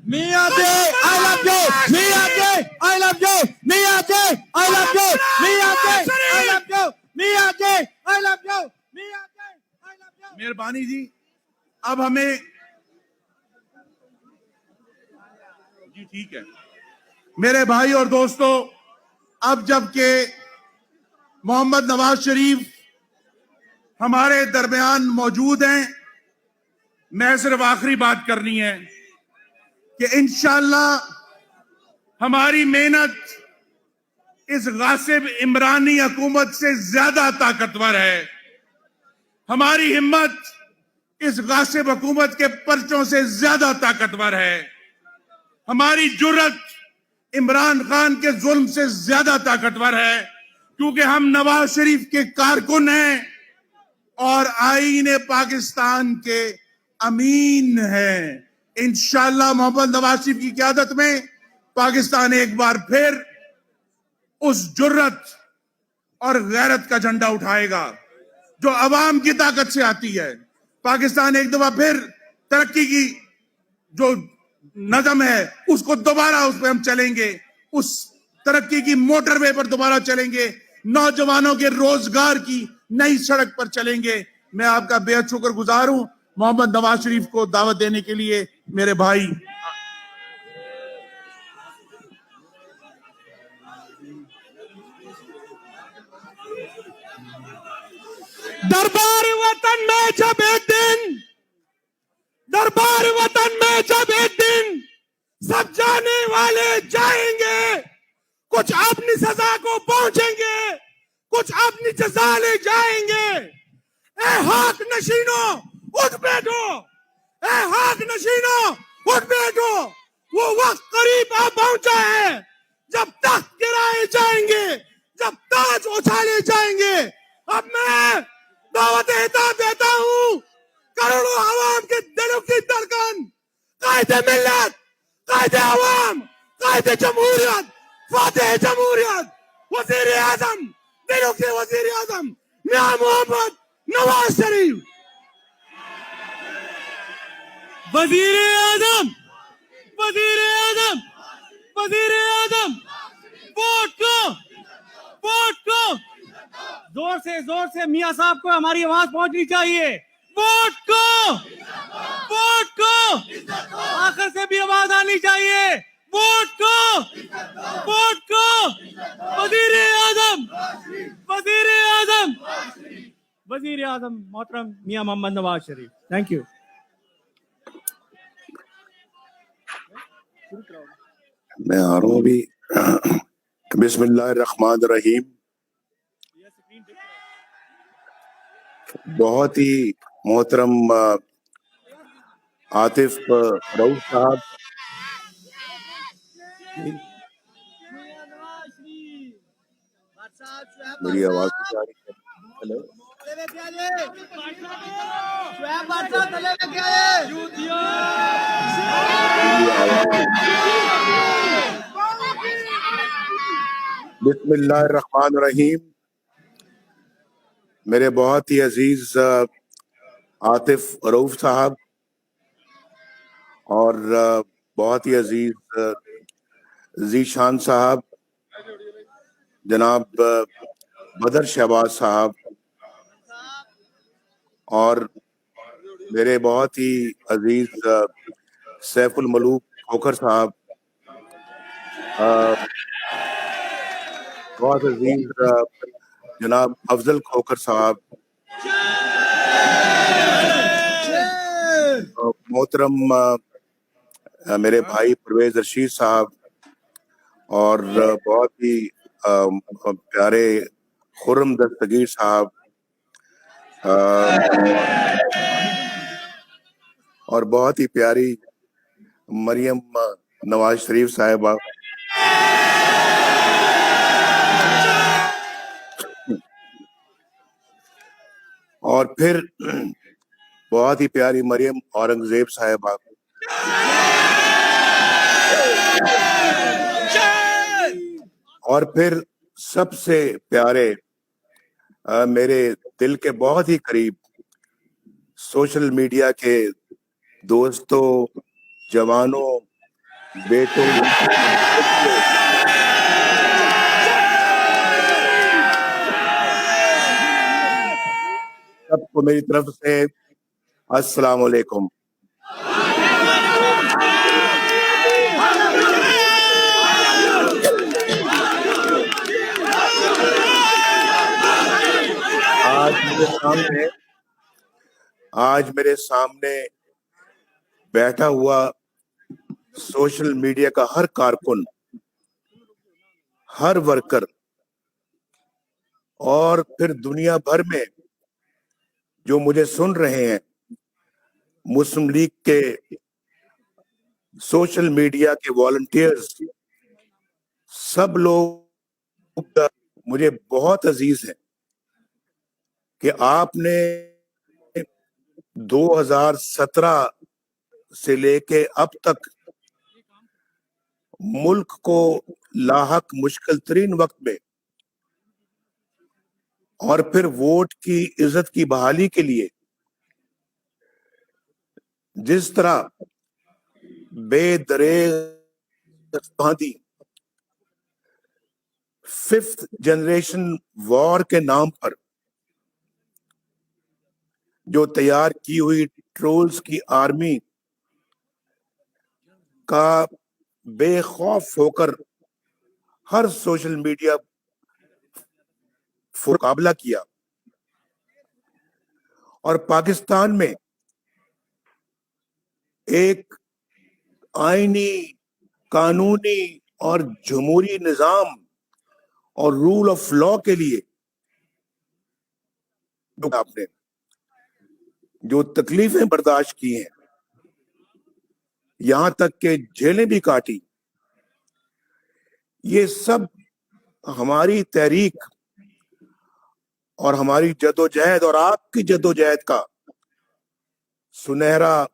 Miyake, I love you. Miyake, I love you. Miyake, I love you. Miyake, I love you. Miyake, I love you. Miyake, I love you. मेहरबानी जी, अब हमें जी ठीक है मेरे भाई और दोस्तों, अब जबकि मोहम्मद नवाज शरीफ हमारे दरमियान मौजूद हैं, मैं सिर्फ आखिरी बात करनी है कि इंशाअल्लाह हमारी मेहनत इस गासिब इमरानी हुकूमत से ज्यादा ताकतवर है। हमारी हिम्मत इस गासिब हुकूमत के पर्चों से ज्यादा ताकतवर है। हमारी जुर्रत इमरान खान के जुल्म से ज्यादा ताकतवर है, क्योंकि हम नवाज शरीफ के कारकुन हैं और आईन पाकिस्तान के अमीन हैं। इंशाअल्लाह मोहम्मद नवाज शरीफ की क़यादत में पाकिस्तान एक बार फिर उस जुर्रत और गैरत का झंडा उठाएगा जो अवाम की ताकत से आती है। पाकिस्तान एक दफा फिर तरक्की की जो नज़म है उसको दोबारा उस पर हम चलेंगे, उस तरक्की की मोटरवे पर दोबारा चलेंगे, नौजवानों के रोजगार की नई सड़क पर चलेंगे। मैं आपका बेहद शुक्रगुजार हूं मोहम्मद नवाज शरीफ को दावत देने के लिए। मेरे भाई दरबार वतन में जब एक दिन, दरबार वतन में जब एक दिन सब जाने वाले जाएंगे, कुछ अपनी सजा को पहुंचेंगे, कुछ अपनी जजा ले जाएंगे। ए हक नशीनों उठ बैठो, ए हक नशीनों उठ बैठो। वो वक्त करीब आ पहुंचा है जब तख्त गिराए जाएंगे, जब ताज उछाले जाएंगे। अब मैं दावत देता हूं करोड़ों आवाम के दिलों की धड़कन, कायदे मिल्लत, कायदे आवाम, कायदे जमहूरियत, फातेह जमहूरियत, वजीर आजम, दिलों के वजीर आजम मियां मोहम्मद नवाज शरीफ। वजीर आजम, वजीर आजम, वजीर आजम, वोट को, वोट को। जोर से मियां साहब को हमारी आवाज पहुंचनी चाहिए। वोट को, वोट को, आखिर से भी आवाज आनी चाहिए। वोट को, वोट को। वजीर आजम, वजीर आजम, वजीर आजम मोहतरम मियां मोहम्मद नवाज शरीफ। Thank you. मैं आ रहा हूँ अभी। बिस्मिल्लाहिर्रहमानिर्रहीम। बहुत ही मोहतरम आतिफ रऊफ साहब, मेरी आवाज नहीं आ रही है? हेलो, बिस्मिल्लाहिर्रहमानिर्रहीम। मेरे बहुत ही अजीज आतिफ रऊफ साहब और बहुत ही अजीज जीशान साहब, जनाब बदर शहबाज साहब और मेरे बहुत ही अजीज सैफुल मलूक खोखर साहब, बहुत अजीज जनाब अफजल खोखर साहब, मोहतरम मेरे भाई परवेज रशीद साहब और बहुत ही प्यारे खुर्रम दस्तगीर साहब और बहुत ही प्यारी मरियम नवाज शरीफ साहिबा। और फिर बहुत ही प्यारी मरियम औरंगजेब साहिबा। और फिर सबसे प्यारे मेरे दिल के बहुत ही करीब सोशल मीडिया के दोस्तों, जवानों, بیٹوں سب کو میری طرف سے السلام علیکم. آج میرے سامنے بیٹھا ہوا سوشل میڈیا کا ہر کارکن، ہر ورکر اور پھر دنیا بھر میں جو مجھے سن رہے ہیں، مسلم لیگ کے سوشل میڈیا کے والنٹیئرز، سب لوگ مجھے بہت عزیز ہیں کہ آپ نے 2017 سے لے کے اب تک ملک کو لاحق مشکل ترین وقت میں اور پھر ووٹ کی عزت کی بحالی کے لیے جس طرح بے دریغ باندھی 5th جنریشن وار کے نام پر جو تیار کی ہوئی ٹرولز کی آرمی کا بے خوف ہو کر ہر سوشل میڈیا مقابلہ کیا، اور پاکستان میں ایک آئینی، قانونی اور جمہوری نظام اور رول آف لا کے لیے آپ نے جو تکلیفیں برداشت کی ہیں، یہاں تک کہ جیلیں بھی کاٹی، یہ سب ہماری تحریک اور ہماری جدوجہد اور آپ کی جدوجہد کا سنہرا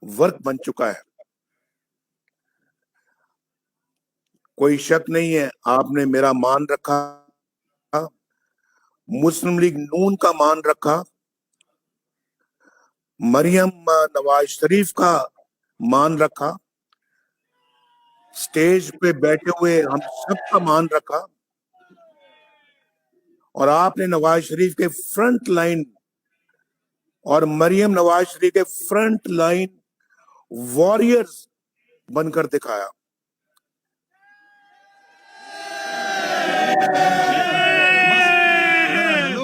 ورک بن چکا ہے. کوئی شک نہیں ہے، آپ نے میرا مان رکھا، مسلم لیگ نون کا مان رکھا، مریم نواز شریف کا مان رکھا، سٹیج پہ بیٹھے ہوئے ہم سب کا مان رکھا، اور آپ نے نواز شریف کے فرنٹ لائن اور مریم نواز شریف کے فرنٹ لائن وارئرز بن کر دکھایا.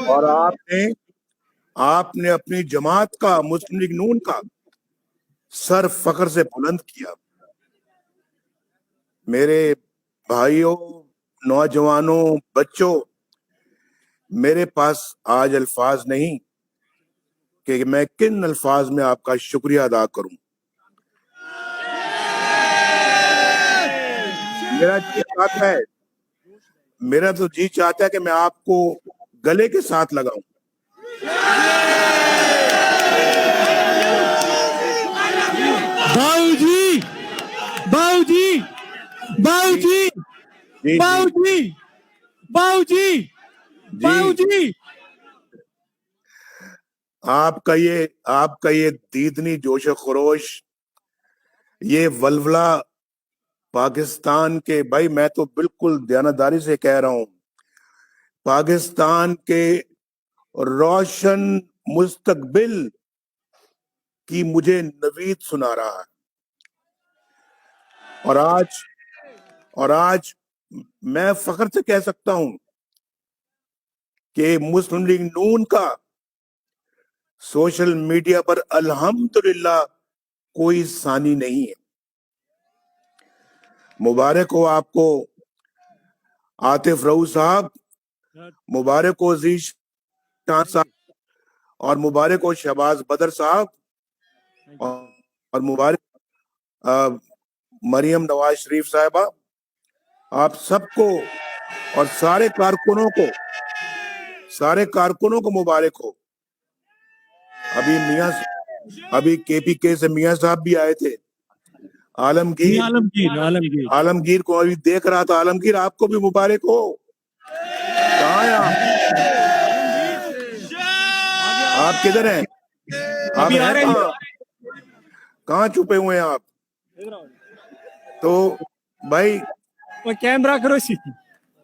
اور آپ نے اپنی جماعت کا، مسلم لیگ نون کا سر فخر سے بلند کیا. میرے بھائیوں، نوجوانوں، بچوں، میرے پاس آج الفاظ نہیں کہ میں کن الفاظ میں آپ کا شکریہ ادا کروں. میرا تو جی چاہتا ہے کہ میں آپ کو گلے کے ساتھ لگاؤں. آپ کا یہ دیدنی جوش و خروش، یہ ولولہ پاکستان کے، بھائی میں تو بالکل دیانتداری سے کہہ رہا ہوں، پاکستان کے روشن مستقبل کی مجھے نوید سنا رہا ہے. اور آج میں فخر سے کہہ سکتا ہوں کہ مسلم لیگ نون کا سوشل میڈیا پر الحمدللہ کوئی ثانی نہیں ہے. مبارک ہو آپ کو عاطف رؤوف صاحب، مبارک ہو عزیز شان صاحب، اور مبارک ہو شہباز بدر صاحب، اور مبارک مریم نواز شریف صاحبہ. آپ سب کو اور سارے کارکنوں کو مبارک ہو. ابھی کے پی کے سے میاں صاحب بھی آئے تھے، عالمگیر کو ابھی دیکھ رہا تھا. عالمگیر آپ کو بھی مبارک ہو. کہاں ہیں آپ کدھر ہیں؟ آپ کہاں چھپے ہوئے ہیں آپ؟ तो भाई वो कैमरा करो सी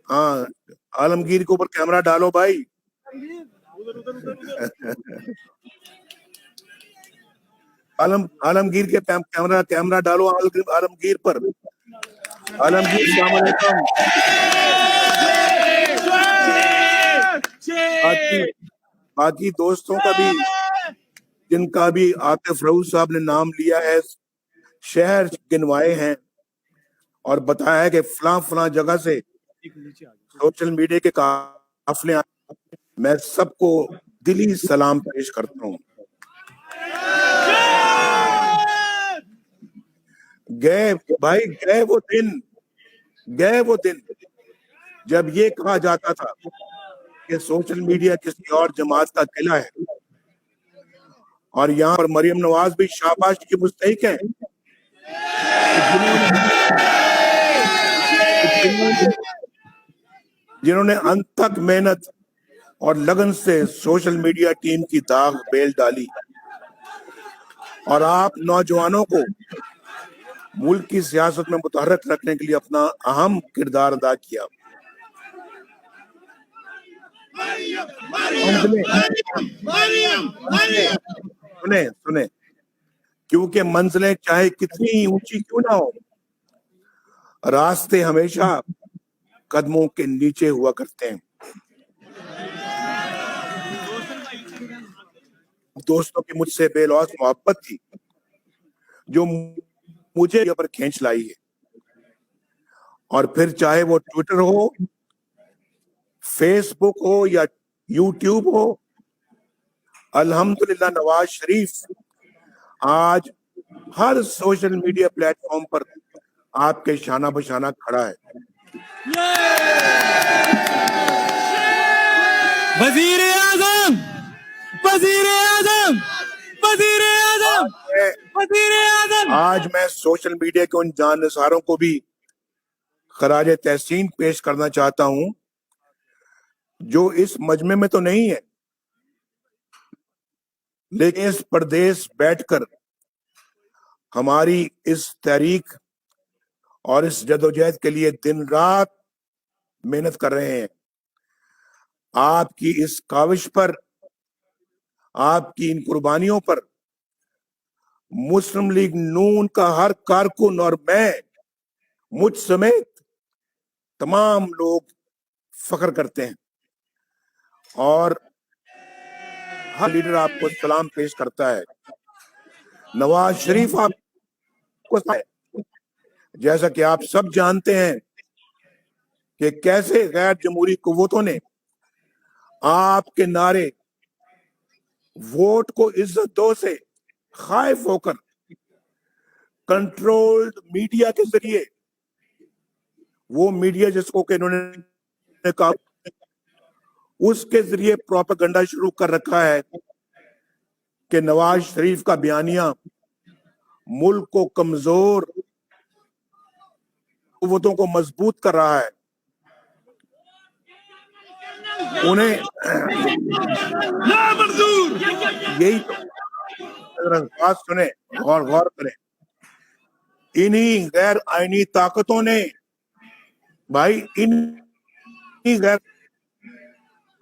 हाँ, आलमगीर के ऊपर कैमरा डालो भाई। आलमगीर के कैमरा डालो आलमगीर पर। आलमगीर अस्सलाम वालेकुम। बाकी दोस्तों का भी, जिनका भी आतिफ रऊफ साहब ने नाम लिया है, शहर गिनवाए हैं और बताया है कि फलां जगह से सोशल मीडिया के काफिले आए। मैं सबको दिली सलाम पेश करता हूँ। गए वो दिन जब ये कहा जाता था कि सोशल मीडिया किसी और जमात का किला है, और यहाँ पर मरियम नवाज भी शाबाश की मुस्तहिक है जिन्होंने अनथक मेहनत और लगन से सोशल मीडिया टीम की दाग बेल डाली और आप नौजवानों को मुल्क की सियासत में मुतहर्रिक रखने के लिए अपना अहम किरदार अदा किया। सुने, क्योंकि मंजिलें चाहे कितनी ऊंची क्यों ना हो, रास्ते हमेशा कदमों के नीचे हुआ करते हैं। दोस्तों की मुझसे बेलौस मोहब्बत थी जो मुझे यहाँ पर खींच लाई है, और फिर चाहे वो ट्विटर हो, फेसबुक हो या यूट्यूब हो, अल्हम्दुलिल्लाह नवाज शरीफ आज हर सोशल मीडिया प्लेटफॉर्म पर आपके शाना बशाना खड़ा है। वजीर आजम, वजीर आजम, वजीर आजम, वजीर आजम। आज मैं सोशल मीडिया के उन जानसारों को भी खराज तहसीन पेश करना चाहता हूं जो इस मजमे में तो नहीं है, लेकिन इस प्रदेश बैठकर हमारी इस तहरीक और इस जदोजहद के लिए दिन रात मेहनत कर रहे हैं। आपकी इस काविश पर, आपकी इन कुर्बानियों पर मुस्लिम लीग नून का हर कारकुन और मैं, मुझ समेत तमाम लोग फख्र करते हैं, और हर लीडर आपको सलाम पेश करता है। नवाज शरीफ आपको, जैसा कि आप सब जानते हैं कि कैसे गैर जमहूरी कुव्वतों ने आपके नारे वोट को इज्जत दो से खाइफ होकर कंट्रोल्ड मीडिया के जरिए, वो मीडिया जिसको कि इन्होंने कहा, उसके जरिए प्रोपेगेंडा शुरू कर रखा है कि नवाज शरीफ का बयानिया मुल्क को कमजोर कुव्वतों को मजबूत कर रहा है। उन्हें यही बात सुने, गौर करें, इन्हीं गैर आईनी ताकतों ने भाई, इन्हीं गैर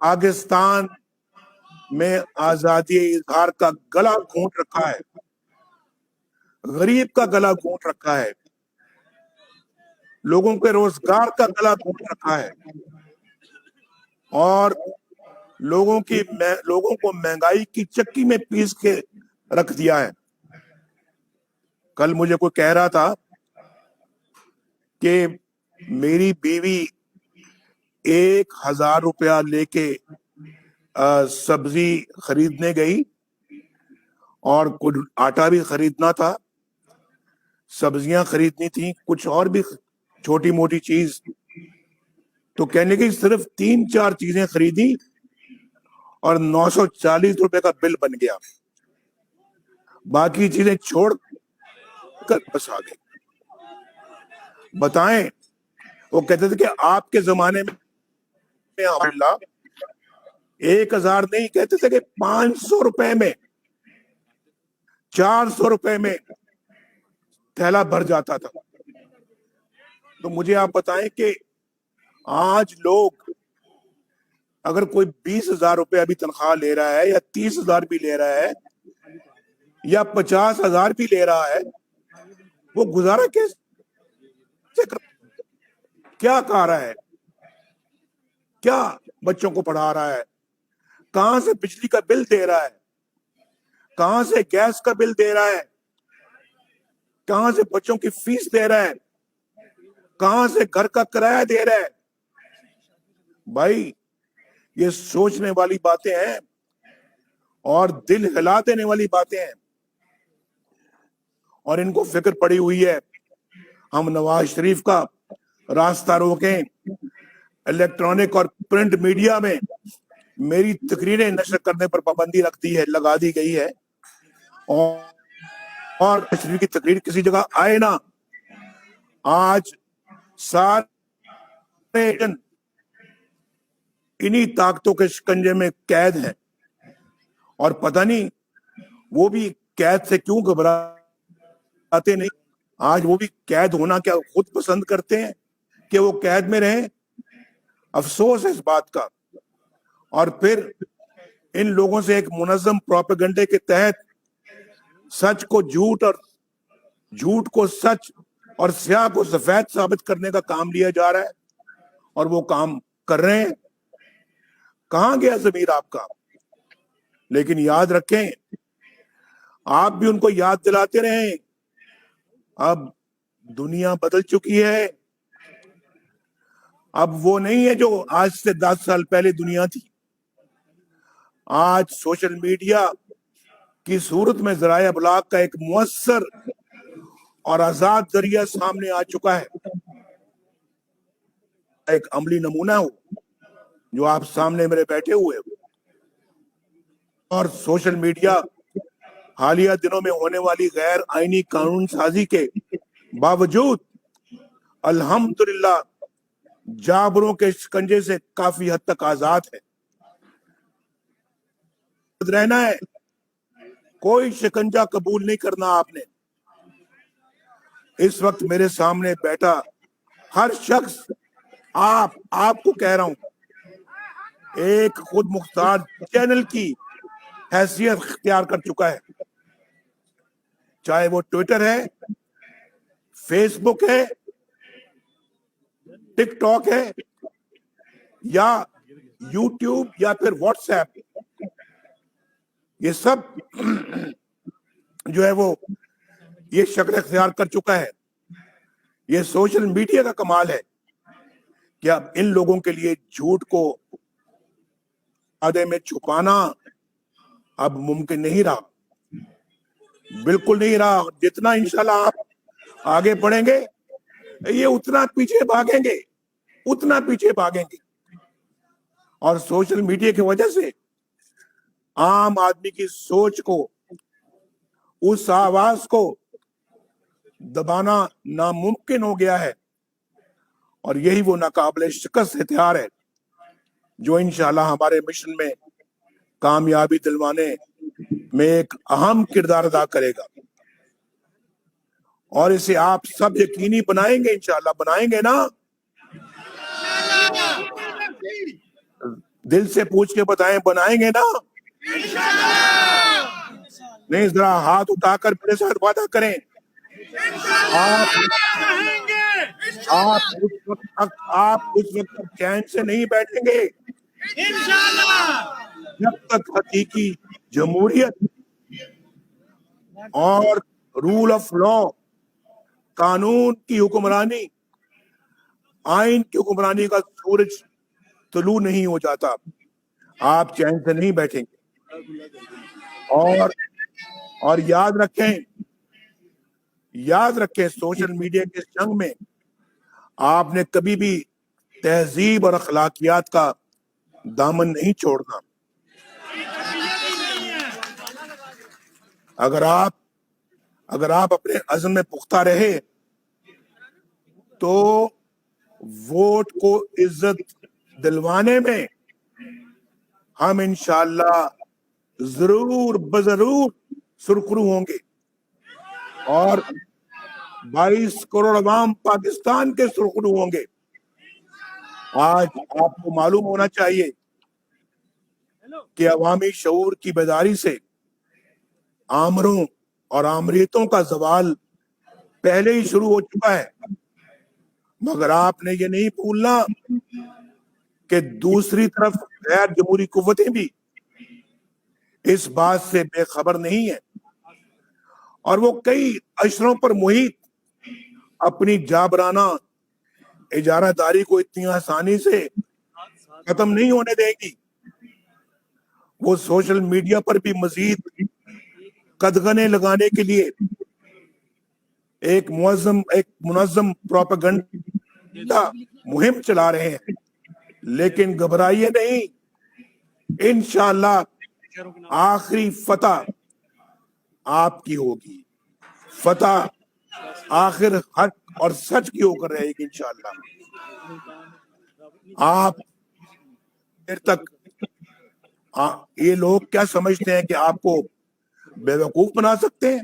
पाकिस्तान में आजादी इजहार का गला घोंट रखा है, गरीब का गला घोंट रखा है, लोगों के रोजगार का गला घोंट रखा है, और लोगों को महंगाई की चक्की में पीस के रख दिया है। कल मुझे कोई कह रहा था कि मेरी बीवी 1000 रुपया लेके सब्जी खरीदने गई और कुछ आटा भी खरीदना था, सब्जियां खरीदनी थी, कुछ और भी छोटी मोटी चीज, तो कहने की सिर्फ 3-4 चीजें खरीदी और 940 रुपए का बिल बन गया, बाकी चीजें छोड़ कर बस आ गई। बताएं, वो कहते थे कि आपके जमाने में 1000 नहीं, कहते थे कि 500 रुपए में, 400 रुपए में थैला भर जाता था। تو مجھے آپ بتائیں کہ آج لوگ اگر کوئی 20,000 روپے ابھی تنخواہ لے رہا ہے یا 30,000 بھی لے رہا ہے یا 50,000 بھی لے رہا ہے, وہ گزارا کیسے کیا کھا رہا ہے, کیا بچوں کو پڑھا رہا ہے, کہاں سے بجلی کا بل دے رہا ہے, کہاں سے گیس کا بل دے رہا ہے, کہاں سے بچوں کی فیس دے رہا ہے, کہاں سے گھر کا کرایہ دے رہا ہے. بھائی یہ سوچنے والی باتیں ہیں اور دل ہلا دینے والی باتیں ہیں, اور ان کو فکر پڑی ہوئی ہے ہم نواز شریف کا راستہ روکیں. الیکٹرانک اور پرنٹ میڈیا میں میری تقریریں نشر کرنے پر پابندی لگا دی گئی ہے, اور شریف کی تقریر کسی جگہ آئے نا. آج سارے انہی طاقتوں کے شکنجے میں قید ہیں, اور پتہ نہیں وہ بھی قید سے کیوں گھبراتے نہیں. آج وہ بھی قید ہونا کیا خود پسند کرتے ہیں کہ وہ قید میں رہیں. افسوس ہے اس بات کا. اور پھر ان لوگوں سے ایک منظم پروپیگنڈے کے تحت سچ کو جھوٹ اور جھوٹ کو سچ اور سیاہ کو سفید ثابت کرنے کا کام لیا جا رہا ہے, اور وہ کام کر رہے ہیں. کہاں گیا ضمیر آپ کا؟ لیکن یاد رکھیں, آپ بھی ان کو یاد دلاتے رہیں, اب دنیا بدل چکی ہے. اب وہ نہیں ہے جو آج سے 10 سال پہلے دنیا تھی. آج سوشل میڈیا کی صورت میں ذرائع ابلاغ کا ایک مؤثر اور آزاد ذریعہ سامنے آ چکا ہے. ایک عملی نمونہ ہو جو آپ سامنے میرے بیٹھے ہوئے ہو. اور سوشل میڈیا حالیہ دنوں میں ہونے والی غیر آئینی قانون سازی کے باوجود الحمدللہ جابروں کے شکنجے سے کافی حد تک آزاد ہے. رہنا ہے, کوئی شکنجہ قبول نہیں کرنا آپ نے. اس وقت میرے سامنے بیٹھا ہر شخص آپ کو کہہ رہا ہوں, ایک خود مختار چینل کی حیثیت اختیار کر چکا ہے. چاہے وہ ٹویٹر ہے, فیس بک ہے, ٹک ٹاک ہے, یا یوٹیوب, یا پھر واٹس ایپ. یہ سب جو ہے وہ یہ شکل اختیار کر چکا ہے. یہ سوشل میڈیا کا کمال ہے کہ اب ان لوگوں کے لیے جھوٹ کو آدھے میں چھپانا اب ممکن نہیں رہا, بالکل نہیں رہا. جتنا انشاءاللہ آپ آگے بڑھیں گے یہ اتنا پیچھے بھاگیں گے, اتنا پیچھے بھاگیں گے. اور سوشل میڈیا کی وجہ سے عام آدمی کی سوچ کو, اس آواز کو دبانا ناممکن ہو گیا ہے. اور یہی وہ ناقابل شکست ہتھیار ہے جو انشاءاللہ ہمارے مشن میں کامیابی دلوانے میں ایک اہم کردار ادا کرے گا. اور اسے آپ سب یقینی بنائیں گے, انشاءاللہ بنائیں گے نا. دل سے پوچھ کے بتائیں, بنائیں گے نا؟ نہیں, ذرا ہاتھ اٹھا کر میرے ساتھ وعدہ کریں. آپ اس وقت تک چین سے نہیں بیٹھیں گے جب تک حقیقی جمہوریت اور رول آف لا, قانون کی حکمرانی, آئین کی حکمرانی کا سورج طلوع نہیں ہو جاتا. آپ چین سے نہیں بیٹھیں گے. اور یاد رکھیں سوشل میڈیا کے جنگ میں آپ نے کبھی بھی تہذیب اور اخلاقیات کا دامن نہیں چھوڑنا. اگر آپ اپنے عزم میں پختہ رہے تو ووٹ کو عزت دلوانے میں ہم انشاءاللہ ضرور سرخرو ہوں گے. 22 करोड़ अवाम पाकिस्तान के सुरखरू होंगे। आज आपको मालूम होना चाहिए कि अवामी शऊर की बेदारी से आमरों और आमरीतों का जवाल पहले ही शुरू हो चुका है, मगर आपने ये नहीं भूलना कि दूसरी तरफ गैर जमहूरी कुव्वतें भी इस बात से बेखबर नहीं है और वो कई अशरों पर मुहित अपनी जाबराना इजारादारी को इतनी आसानी से खत्म नहीं होने देगी। वो सोशल मीडिया पर भी मजीद कदगने लगाने के लिए एक मुनज़्ज़म प्रोपेगेंडा मुहिम चला रहे हैं, लेकिन घबराइए नहीं, इंशाअल्लाह आखिरी फतह आपकी होगी। फतह आखिर हक और सच की होकर रहेगी इंशाअल्लाह। आप देर तक ये लोग क्या समझते हैं कि आपको बेवकूफ बना सकते हैं?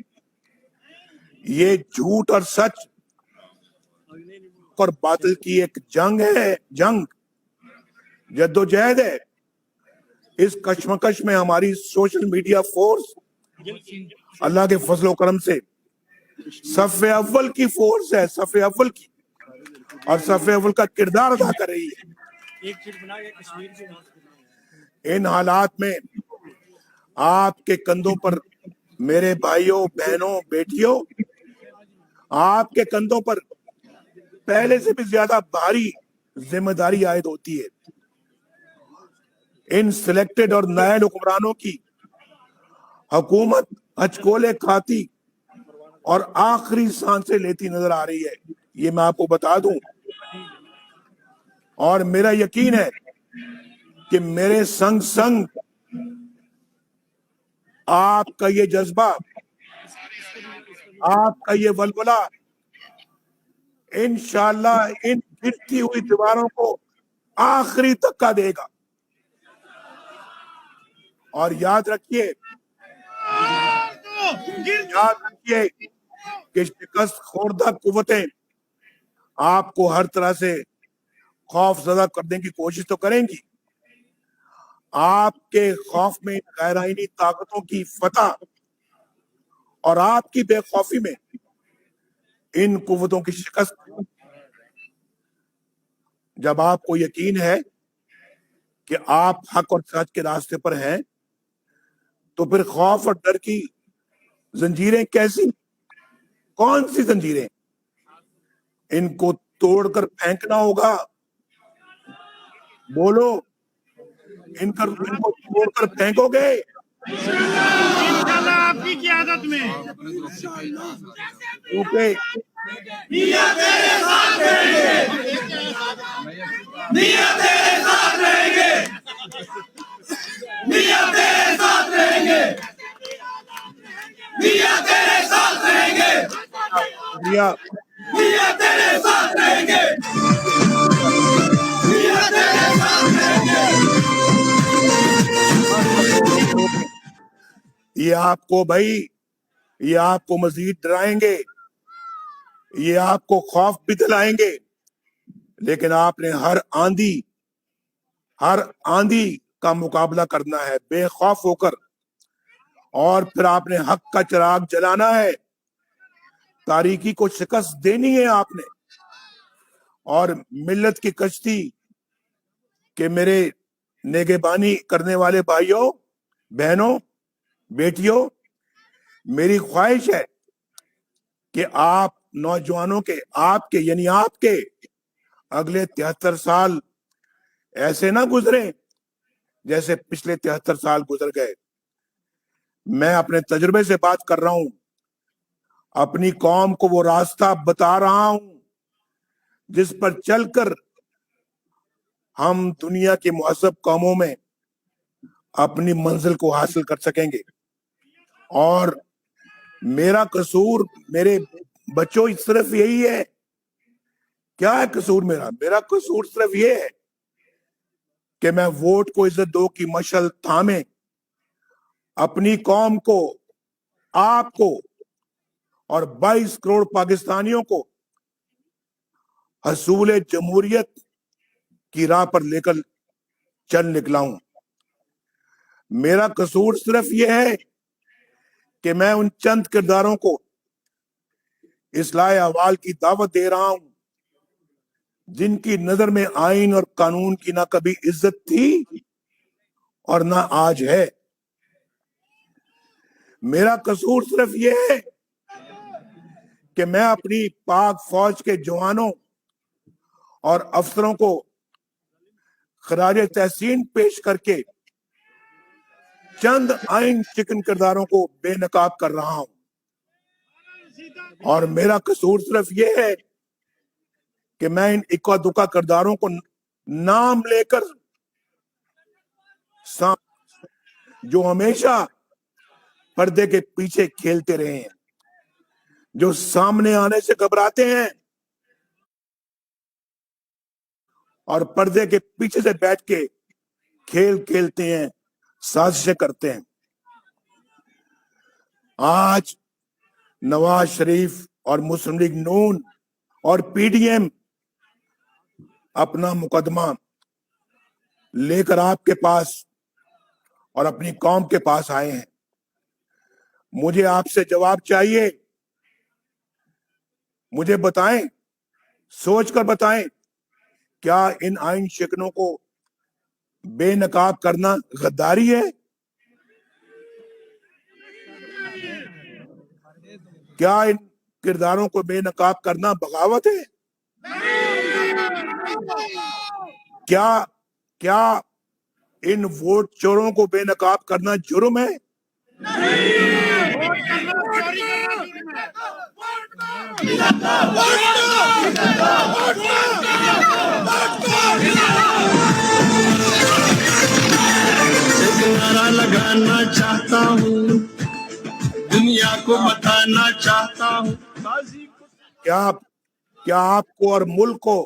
ये झूठ और सच और बातिल की एक जंग है, जद्दोजहद है। इस कश्मकश में हमारी सोशल मीडिया फोर्स अल्लाह के फजल करम से सफ़े अव्वल की फोर्स है, सफ़े अव्वल की, और सफ़े अव्वल का किरदार अदा कर रही है। इन हालात में आपके कंधों पर मेरे भाइयों बहनों बेटियों, आपके कंधों पर पहले से भी ज्यादा भारी जिम्मेदारी आयद होती है। इन सिलेक्टेड और नायल हुक्मरानों की हुकूमत हचकोले खाती और आखिरी सांसें लेती नजर आ रही है, ये मैं आपको बता दूं। और मेरा यकीन है कि मेरे संग संग आपका ये जज्बा, आपका ये वलवला इंशाअल्लाह इन गिरती हुई दीवारों को आखिरी धक्का देगा। और याद रखिए कि शिकस्त खोरदा कुव्वतें आपको हर तरह से खौफजदा करने की कोशिश तो करेंगी। आपके खौफ में गैराइनी ताकतों की फतह और आपकी बेखौफी में इन कुव्वतों की शिकस्त। जब आपको यकीन है कि आप हक और सच के रास्ते पर हैं, तो फिर खौफ और डर की जंजीरें कैसी, कौन सी जंजीरें? इनको तोड़कर फेंकना होगा। बोलो, इनको तोड़कर फेंकोगे? इंशाल्लाह आपकी क़यादत में। क्योंकि मियां तेरे साथ रहेंगे, मियां तेरे साथ रहेंगे, मियां तेरे साथ रहेंगे, मियां तेरे साथ रहेंगे, शुक्रिया। मियां तेरे साथ रहेंगे, मियां तेरे साथ रहेंगे। ये आपको मजीद डराएंगे, ये आपको खौफ भी दिलाएंगे, लेकिन आपने हर आंधी का मुकाबला करना है बेखौफ होकर, और फिर आपने हक का चिराग जलाना है, तारीकी को शिकस्त देनी है आपने। और मिल्लत की कश्ती के मेरे नेगेबानी करने वाले भाइयों बहनों बेटियों, मेरी ख्वाहिश है कि आप नौजवानों के, आपके यानी आपके अगले 73 साल ऐसे ना गुजरे जैसे पिछले 73 साल गुजर गए। मैं अपने तजुर्बे से बात कर रहा हूं, अपनी कौम को वो रास्ता बता रहा हूं जिस पर चलकर हम दुनिया की मुहज़्ज़ब कौमों में अपनी मंजिल को हासिल कर सकेंगे। और मेरा कसूर, मेरे बच्चों, सिर्फ यही है। क्या है कसूर मेरा? मेरा कसूर सिर्फ ये है कि मैं वोट को इज्जत दो की मशल थामे अपनी कौम को, आपको اور 22 करोड़ पाकिस्तानियों को हसूल जमहूरियत की राह पर लेकर चल निकला हूं। मेरा कसूर सिर्फ यह है कि मैं उन चंद किरदारों को इस्लाह अहवाल की दावत दे रहा हूं जिनकी नजर में आइन और कानून की ना कभी इज्जत थी और ना आज है। मेरा कसूर सिर्फ यह है कि मैं अपनी पाक फौज के जवानों और अफसरों को खराज तहसीन पेश करके चंद आइन चिकन किरदारों को बेनकाब कर रहा हूं। और मेरा कसूर सिर्फ ये है कि मैं इन इक्का दुक्का किरदारों को नाम लेकर जो हमेशा पर्दे के पीछे खेलते रहे हैं, जो सामने आने से घबराते हैं और पर्दे के पीछे से बैठ के खेल खेलते हैं, साजिशें करते हैं। आज नवाज शरीफ और मुस्लिम लीग नून और पीडीएम अपना मुकदमा लेकर आपके पास और अपनी कौम के पास आए हैं। मुझे आपसे जवाब चाहिए। मुझे बताएं, सोचकर बताएं, क्या इन आइन शिकनों को बेनकाब करना गद्दारी है? क्या इन किरदारों को बेनकाब करना बगावत है? क्या इन वोट चोरों को बेनकाब करना जुर्म है? नारा लगाना चाहता हूँ, दुनिया को बताना चाहता हूँ। क्या आपको और मुल्क को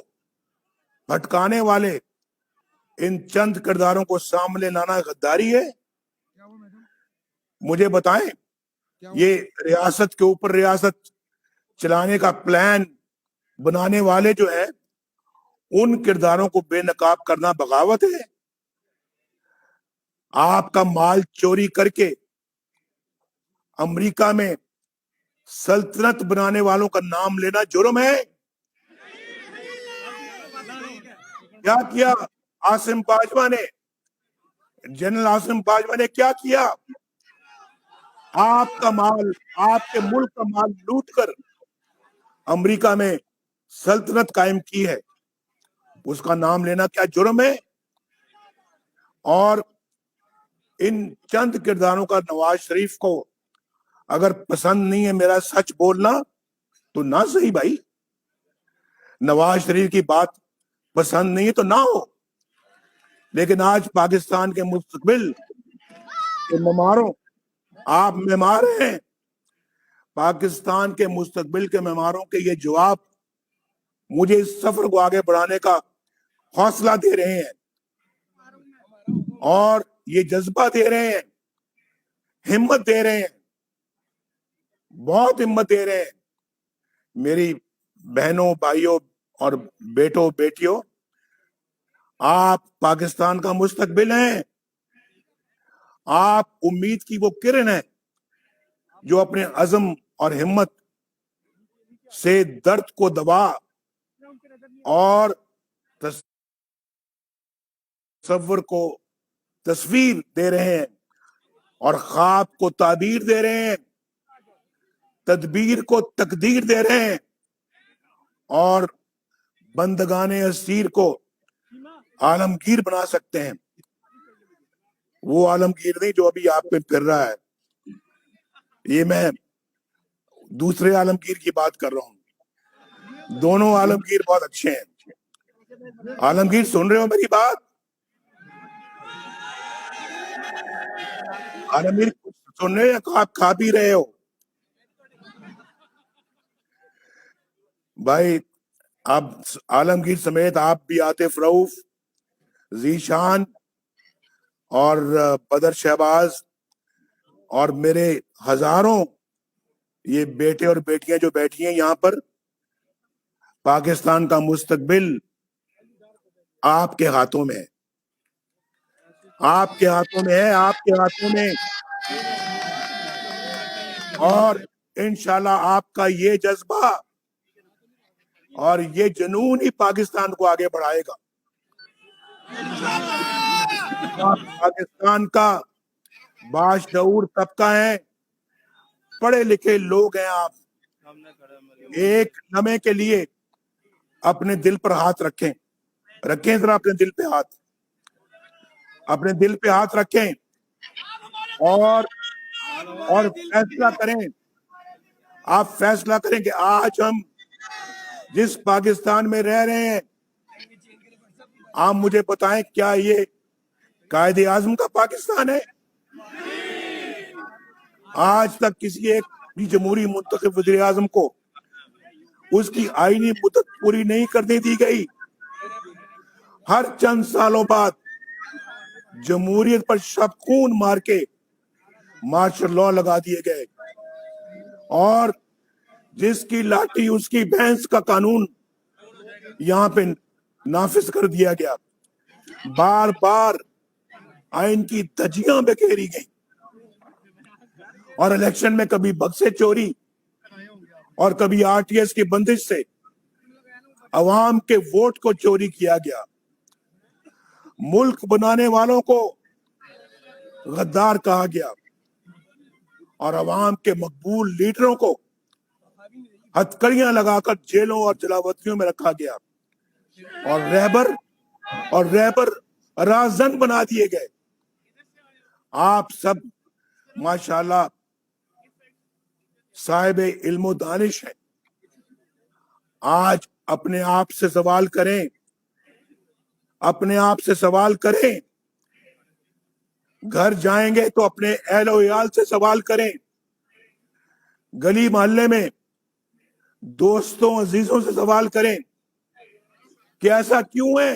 भटकाने वाले इन चंद किरदारों को सामने लाना गद्दारी है? मुझे बताएं, ये रियासत के ऊपर रियासत चलाने का प्लान बनाने वाले जो है, उन किरदारों को बेनकाब करना बगावत है? आपका माल चोरी करके अमेरिका में सल्तनत बनाने वालों का नाम लेना जुर्म है? क्या किया आसिम बाजवा ने, जनरल आसिम बाजवा ने क्या किया? आपका माल, आपके मुल्क का माल लूटकर अमेरिका में सल्तनत कायम की है, उसका नाम लेना क्या जुर्म है? और इन चंद किरदारों का नवाज शरीफ को अगर पसंद नहीं है मेरा सच बोलना, तो ना सही भाई, नवाज शरीफ की बात पसंद नहीं है तो ना हो, लेकिन आज पाकिस्तान के मुस्तकबिल के मेहमारों, आप मेहमान हैं, पाकिस्तान के मुस्तकबिल के मेहमारों के ये जवाब मुझे इस सफर को आगे बढ़ाने का हौसला दे रहे हैं और ये जज्बा दे रहे हैं, हिम्मत दे रहे हैं, बहुत हिम्मत दे रहे हैं। मेरी बहनों, भाइयों और बेटों बेटियों, आप पाकिस्तान का मुस्तकबिल हैं। आप उम्मीद की वो किरण है जो अपने अज़म और हिम्मत से दर्द को दबा और तस्वर को तस्वीर दे रहे हैं और ख्वाब को ताबीर दे रहे हैं, तदबीर को तकदीर दे रहे हैं और बंदगाने असीर को आलमगीर बना सकते हैं। वो आलमगीर नहीं जो अभी आप पे फिर रहा है, ये मैं दूसरे आलमगीर की बात कर रहा हूं। दोनों आलमगीर बहुत अच्छे हैं। आलमगीर सुन रहे हो मेरी बात? आलमगीर सुन रहे हो? आप खा पी रहे हो? भाई, आप आलमगीर समेत आप भी, आतिफ रऊफ, जीशान और बदर शहबाज और मेरे हजारों یہ بیٹے اور بیٹیاں جو بیٹھی ہیں یہاں پر, پاکستان کا مستقبل آپ کے ہاتھوں میں ہے, آپ کے ہاتھوں میں ہے, آپ کے ہاتھوں میں. اور انشاءاللہ آپ کا یہ جذبہ اور یہ جنون ہی پاکستان کو آگے بڑھائے گا. آپ پاکستان کا باشعور طبقہ ہیں, پڑھے لکھے لوگ ہیں آپ. ایک لمحے کے لیے اپنے دل پر ہاتھ رکھیں, رکھیں ذرا اپنے دل پہ ہاتھ, اپنے دل پہ ہاتھ رکھیں اور فیصلہ کریں. آپ فیصلہ کریں کہ آج ہم جس پاکستان میں رہ رہے ہیں, آپ مجھے بتائیں کیا یہ قائد اعظم کا پاکستان ہے؟ آج تک کسی ایک بھی جمہوری منتخب وزیر اعظم کو اس کی آئینی مدت پوری نہیں کرنے دی گئی. ہر چند سالوں بعد جمہوریت پر شب خون مار کے مارشل لا لگا دیے گئے, اور جس کی لاٹھی اس کی بھینس کا قانون یہاں پہ نافذ کر دیا گیا. بار بار آئین کی دھجیاں بکھیری گئی, اور الیکشن میں کبھی بکسے چوری اور کبھی آر ٹی ایس کی بندش سے عوام کے ووٹ کو چوری کیا گیا. ملک بنانے والوں کو غدار کہا گیا اور عوام کے مقبول لیڈروں کو ہتھکڑیاں لگا کر جیلوں اور جلاوطنیوں میں رکھا گیا, اور رہبر رازن بنا دیے گئے. آپ سب ماشاءاللہ صاحب علم و دانش ہیں. آج اپنے آپ سے سوال کریں, اپنے آپ سے سوال کریں. گھر جائیں گے تو اپنے اہل و عیال سے سوال کریں, گلی محلے میں دوستوں عزیزوں سے سوال کریں کہ ایسا کیوں ہے.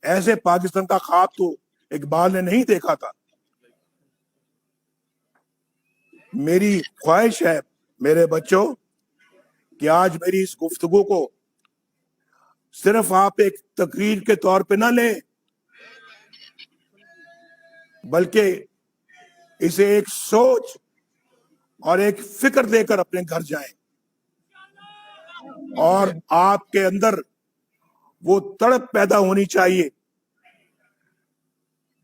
ایسے پاکستان کا خواب تو اقبال نے نہیں دیکھا تھا. میری خواہش ہے میرے بچوں کہ آج میری اس گفتگو کو صرف آپ ایک تقریر کے طور پہ نہ لیں, بلکہ اسے ایک سوچ اور ایک فکر دے کر اپنے گھر جائیں, اور آپ کے اندر وہ تڑپ پیدا ہونی چاہیے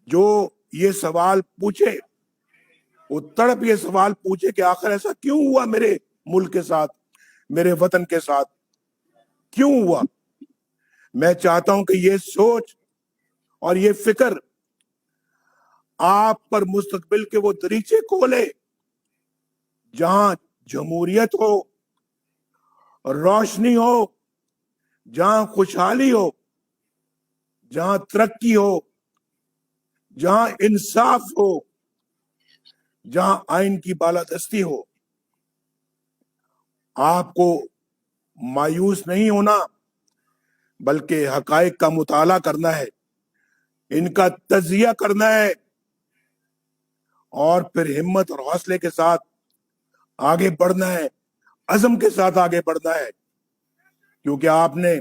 جو یہ سوال پوچھے, وہ تڑپ یہ سوال پوچھے کہ آخر ایسا کیوں ہوا میرے ملک کے ساتھ, میرے وطن کے ساتھ کیوں ہوا. میں چاہتا ہوں کہ یہ سوچ اور یہ فکر آپ پر مستقبل کے وہ دریچے کھولے جہاں جمہوریت ہو, روشنی ہو, جہاں خوشحالی ہو, جہاں ترقی ہو, جہاں انصاف ہو, جہاں آئین کی بالادستی ہو. آپ کو مایوس نہیں ہونا, بلکہ حقائق کا مطالعہ کرنا ہے, ان کا تجزیہ کرنا ہے, اور پھر ہمت اور حوصلے کے ساتھ آگے بڑھنا ہے, عزم کے ساتھ آگے بڑھنا ہے. کیونکہ آپ نے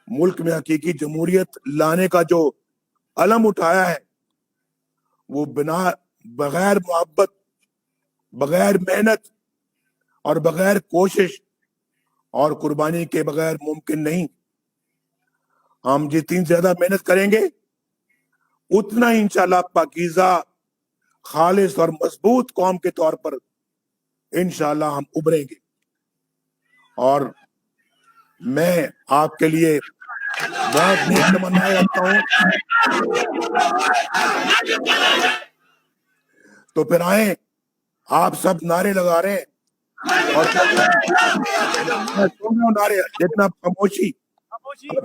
ملک میں حقیقی جمہوریت لانے کا جو علم اٹھایا ہے وہ بغیر محبت, بغیر محنت اور بغیر کوشش اور قربانی کے بغیر ممکن نہیں. ہم جتنی زیادہ محنت کریں گے اتنا ہی انشاءاللہ پاکیزہ, خالص اور مضبوط قوم کے طور پر انشاءاللہ ہم ابھریں گے. اور میں آپ کے لیے بہت نیک تمنائیں رکھتا ہوں. تو پھر آئیں, آپ سب نعرے لگا رہے ہیں اور میں سن رہا ہوں نعرے, لیکن اب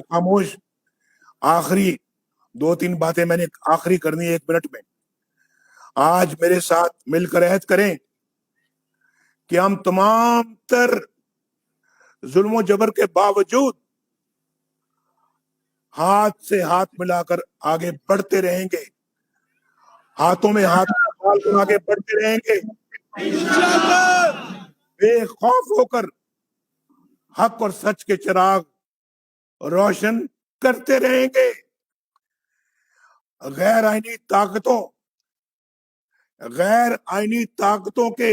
خاموش. آخری 2-3 باتیں میں نے آخری کرنی ہے 1 منٹ میں. آج میرے ساتھ مل کر عہد کریں کہ ہم تمام تر ظلم و جبر کے باوجود ہاتھ سے ہاتھ ملا کر آگے بڑھتے رہیں گے, ہاتھوں میں ہاتھ ڈال کر آگے بڑھتے رہیں گے, بے خوف ہو کر حق اور سچ کے چراغ روشن کرتے رہیں گے. غیر آئینی طاقتوں کے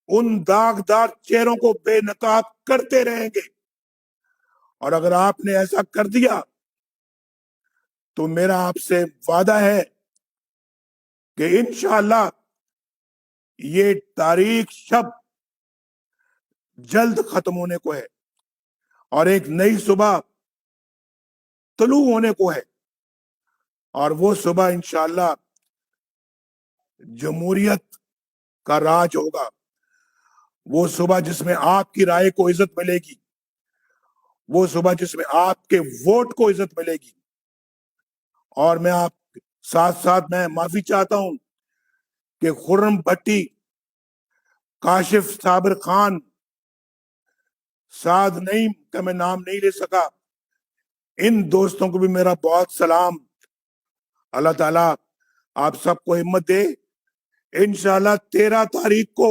ان داغدار چہروں کو بے نقاب کرتے رہیں گے. اور اگر آپ نے ایسا کر دیا تو میرا آپ سے وعدہ ہے کہ انشاءاللہ یہ تاریخ شب جلد ختم ہونے کو ہے اور ایک نئی صبح طلوع ہونے کو ہے. اور وہ صبح انشاءاللہ جمہوریت کا راج ہوگا. وہ صبح جس میں آپ کی رائے کو عزت ملے گی, وہ صبح جس میں آپ کے ووٹ کو عزت ملے گی. اور میں آپ ساتھ میں معافی چاہتا ہوں کہ خرم بھٹی, کاشف صابر خان, سعد نعیم کا میں نام نہیں لے سکا, ان دوستوں کو بھی میرا بہت سلام. اللہ تعالیٰ آپ سب کو ہمت دے. انشاءاللہ 13 تاریخ کو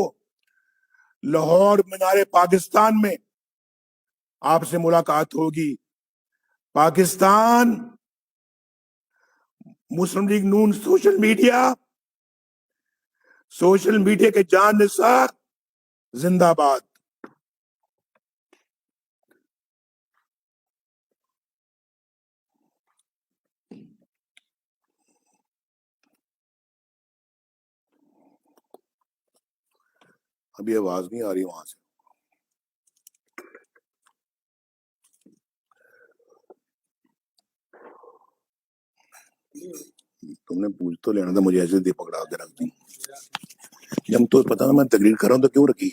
لاہور مینار پاکستان میں آپ سے ملاقات ہوگی. پاکستان, مسلم لیگ نون, سوشل میڈیا کے جان نثار زندہ باد. ابھی آواز نہیں آ رہی وہاں سے. تم نے پوچھ تو لینا تھا, مجھے ایسے دے پکڑا کے رکھ دی. جب تو پتا نا میں تقریر کر رہا ہوں تو کیوں رکھی.